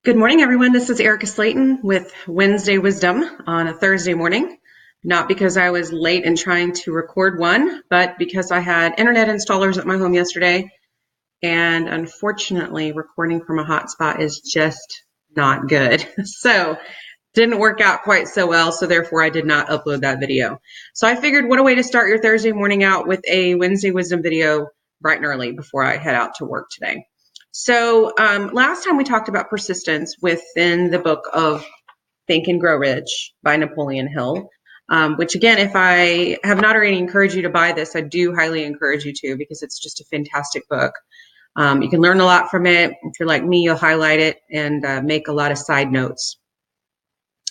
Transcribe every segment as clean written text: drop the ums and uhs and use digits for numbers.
Good morning, everyone. This is Erica Slayton with Wednesday Wisdom on a Thursday morning. Not because I was late in trying to record one, but because I had internet installers at my home yesterday. And unfortunately, recording from a hotspot is just not good. So didn't work out quite so well. So therefore, I did not upload that video. So I figured what a way to start your Thursday morning out with a Wednesday Wisdom video bright and early before I head out to work today. So last time we talked about persistence within the book of Think and Grow Rich by Napoleon Hill, which again, if I have not already encouraged you to buy this, I do highly encourage you to, because it's just a fantastic book. You can learn a lot from it. If you're like me, you'll highlight it and make a lot of side notes.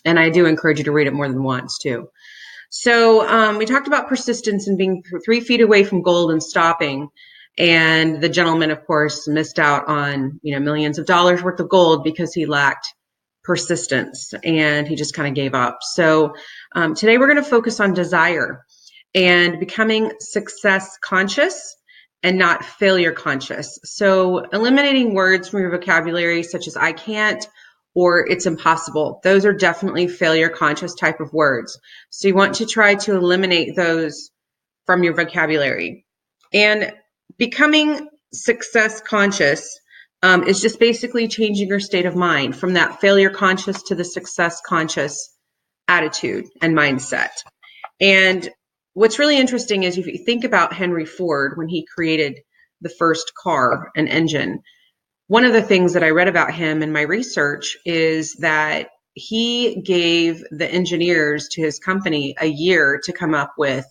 And I do encourage you to read it more than once too. So we talked about persistence and being 3 feet away from gold and stopping. And the gentleman, of course, missed out on, millions of dollars worth of gold because he lacked persistence and he just kind of gave up. So today we're going to focus on desire and becoming success conscious and not failure conscious. So eliminating words from your vocabulary such as I can't or it's impossible. Those are definitely failure conscious type of words. So you want to try to eliminate those from your vocabulary. And becoming success conscious is just basically changing your state of mind from that failure conscious to the success conscious attitude and mindset. And what's really interesting is if you think about Henry Ford, when he created the first car and engine, one of the things that I read about him in my research is that he gave the engineers to his company a year to come up with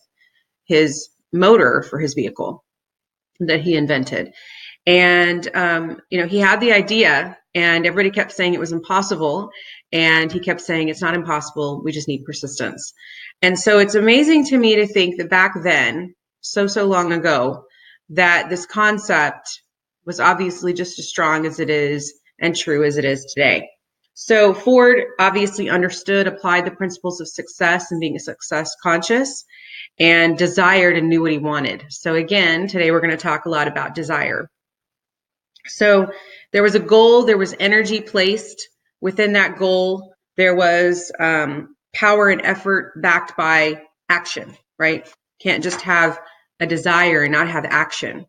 his motor for his vehicle that he invented. And, he had the idea and everybody kept saying it was impossible. And he kept saying, it's not impossible. We just need persistence. And so it's amazing to me to think that back then, so long ago, that this concept was obviously just as strong as it is and true as it is today. So Ford obviously understood, applied the principles of success and being a success conscious, and desired and knew what he wanted. So again, today we're going to talk a lot about desire. So there was a goal, there was energy placed within that goal. There was power and effort backed by action, right? Can't just have a desire and not have action.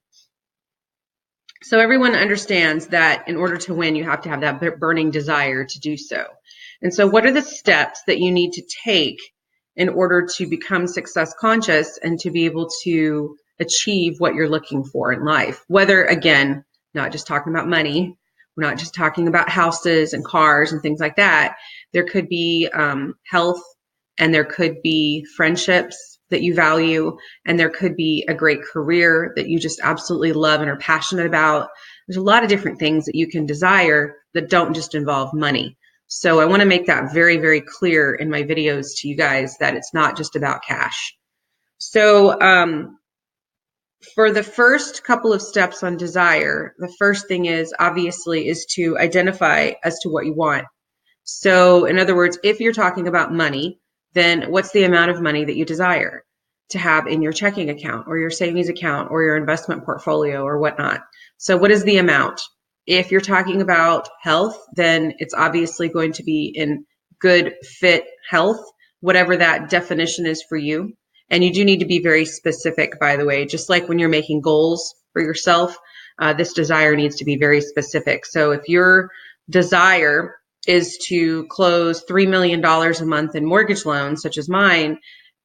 So everyone understands that in order to win, you have to have that burning desire to do so. And so what are the steps that you need to take in order to become success conscious and to be able to achieve what you're looking for in life? Whether, again, not just talking about money, we're not just talking about houses and cars and things like that. There could be health, and there could be friendships that you value, and there could be a great career that you just absolutely love and are passionate about. There's a lot of different things that you can desire that don't just involve money. So I want to make that very, very clear in my videos to you guys that it's not just about cash. So for the first couple of steps on desire, the first thing is obviously is to identify as to what you want. So in other words, if you're talking about money, then what's the amount of money that you desire to have in your checking account or your savings account or your investment portfolio or whatnot? So what is the amount? If you're talking about health, then it's obviously going to be in good, fit health, whatever that definition is for you. And you do need to be very specific, by the way, just like when you're making goals for yourself, this desire needs to be very specific. So if your desire is to close $3 million a month in mortgage loans, such as mine,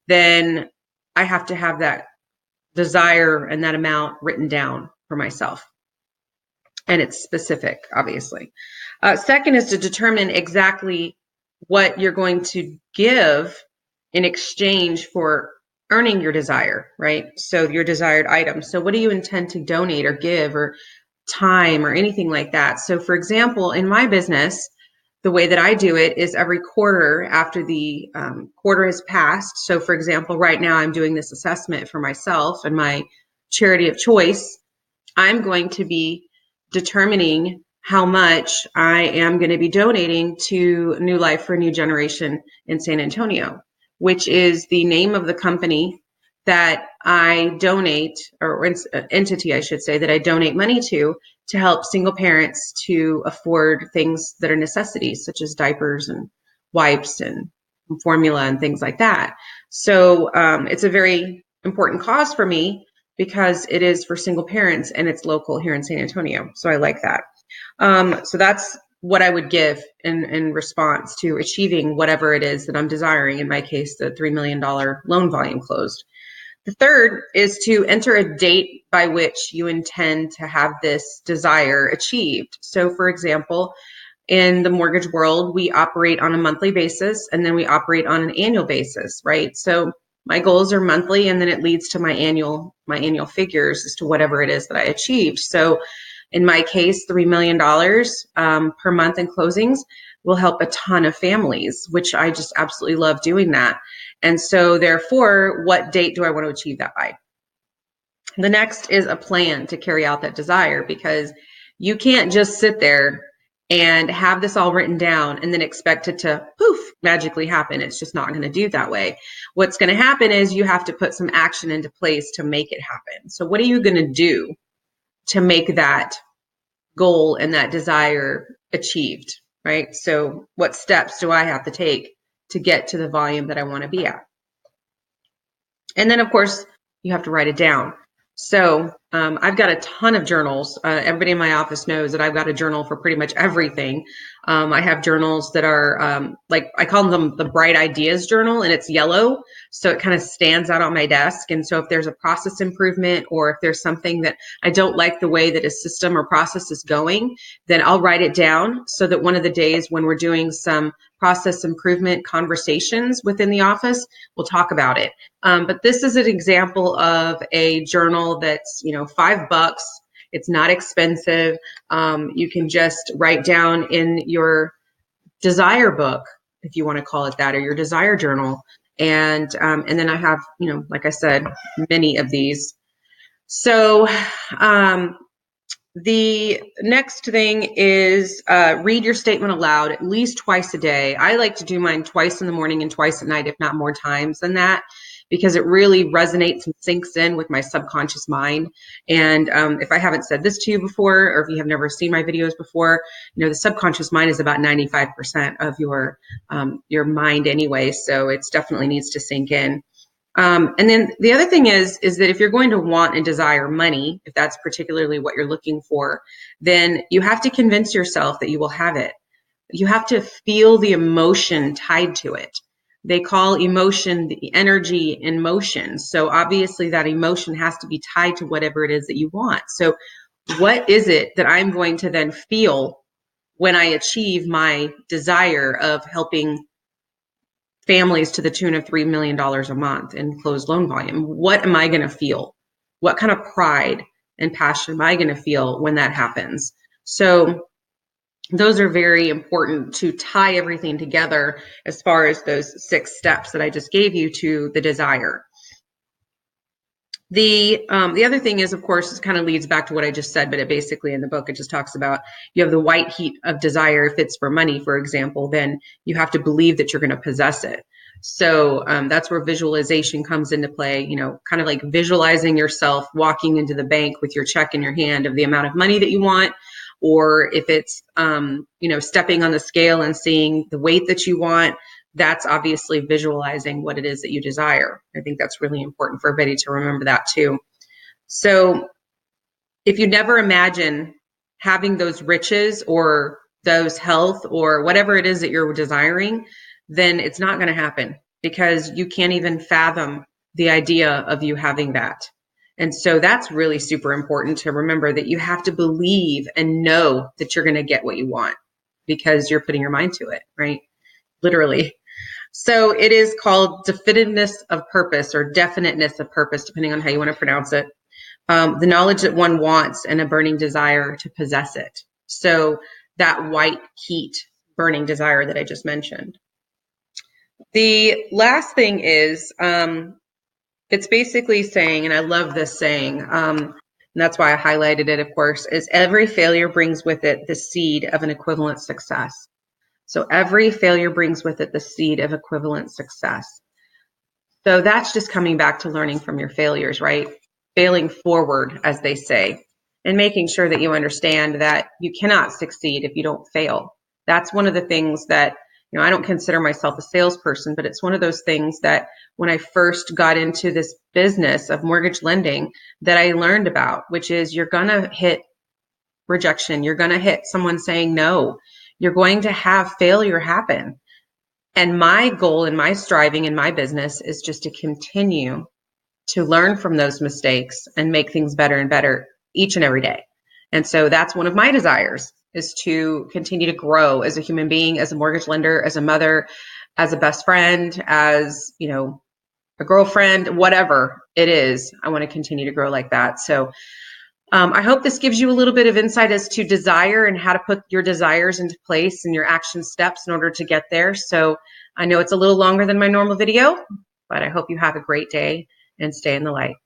then I have to have that desire and that amount written down for myself. And it's specific, obviously. Second is to determine exactly what you're going to give in exchange for earning your desire, right? So your desired item. So what do you intend to donate or give or time or anything like that? So for example, in my business, the way that I do it is every quarter after the quarter has passed. So for example, right now I'm doing this assessment for myself and my charity of choice. I'm going to be determining how much I am going to be donating to New Life for a New Generation in San Antonio, which is the name of the company that I donate, or entity, I should say, that I donate money to to help single parents to afford things that are necessities, such as diapers and wipes and formula and things like that. So it's a very important cause for me because it is for single parents and it's local here in San Antonio. So I like that. So that's what I would give in response to achieving whatever it is that I'm desiring. In my case, the $3 million loan volume closed. The third is to enter a date by which you intend to have this desire achieved. So, for example, in the mortgage world, we operate on a monthly basis and then we operate on an annual basis, right? So my goals are monthly and then it leads to my annual figures as to whatever it is that I achieved. So in my case, $3 million per month in closings will help a ton of families, which I just absolutely love doing that. And so therefore, what date do I want to achieve that by? The next is a plan to carry out that desire, because you can't just sit there and have this all written down and then expect it to poof, magically happen. It's just not going to do that way. What's going to happen is you have to put some action into place to make it happen. So what are you going to do to make that goal and that desire achieved, right? So what steps do I have to take to get to the volume that I want to be at? And then, of course, you have to write it down. So I've got a ton of journals. Everybody in my office knows that I've got a journal for pretty much everything. I have journals that are like, I call them the Bright Ideas journal, and it's yellow. So it kind of stands out on my desk. And so if there's a process improvement or if there's something that I don't like the way that a system or process is going, then I'll write it down so that one of the days when we're doing some process improvement conversations within the office, we'll talk about it. But this is an example of a journal that's, $5. It's not expensive. You can just write down in your desire book, if you want to call it that, or your desire journal. And then I have, like I said, many of these. So the next thing is read your statement aloud at least twice a day. I like to do mine twice in the morning and twice at night, if not more times than that, because it really resonates and sinks in with my subconscious mind. And if I haven't said this to you before, or if you have never seen my videos before, the subconscious mind is about 95% of your mind anyway. So it definitely needs to sink in. And then the other thing is that if you're going to want and desire money, if that's particularly what you're looking for, then you have to convince yourself that you will have it. You have to feel the emotion tied to it. They call emotion the energy in motion. So obviously that emotion has to be tied to whatever it is that you want. So what is it that I'm going to then feel when I achieve my desire of helping families to the tune of $3 million a month in closed loan volume? What am I going to feel? What kind of pride and passion am I going to feel when that happens? So those are very important to tie everything together as far as those 6 steps that I just gave you to the desire. The other thing is, of course, it kind of leads back to what I just said, but it basically in the book, it just talks about you have the white heat of desire. If it's for money, for example, then you have to believe that you're going to possess it. So that's where visualization comes into play, kind of like visualizing yourself walking into the bank with your check in your hand of the amount of money that you want. Or if it's, stepping on the scale and seeing the weight that you want, that's obviously visualizing what it is that you desire. I think that's really important for everybody to remember that too. So if you never imagine having those riches or those health or whatever it is that you're desiring, then it's not going to happen, because you can't even fathom the idea of you having that. And so that's really super important to remember, that you have to believe and know that you're going to get what you want because you're putting your mind to it, right? Literally. So it is called definiteness of purpose, or definiteness of purpose, depending on how you want to pronounce it. The knowledge that one wants and a burning desire to possess it. So that white heat burning desire that I just mentioned. The last thing is, it's basically saying, and I love this saying, and that's why I highlighted it, of course, is every failure brings with it the seed of an equivalent success. So every failure brings with it the seed of equivalent success. So that's just coming back to learning from your failures, right? Failing forward, as they say. and making sure that you understand that you cannot succeed if you don't fail. That's one of the things that, I don't consider myself a salesperson, but it's one of those things that when I first got into this business of mortgage lending that I learned about, which is you're going to hit rejection. You're going to hit someone saying no. You're going to have failure happen. And my goal and my striving in my business is just to continue to learn from those mistakes and make things better and better each and every day. And so that's one of my desires, is to continue to grow as a human being, as a mortgage lender, as a mother, as a best friend, as, a girlfriend, whatever it is. I want to continue to grow like that. So I hope this gives you a little bit of insight as to desire and how to put your desires into place and your action steps in order to get there. So I know it's a little longer than my normal video, but I hope you have a great day and stay in the light.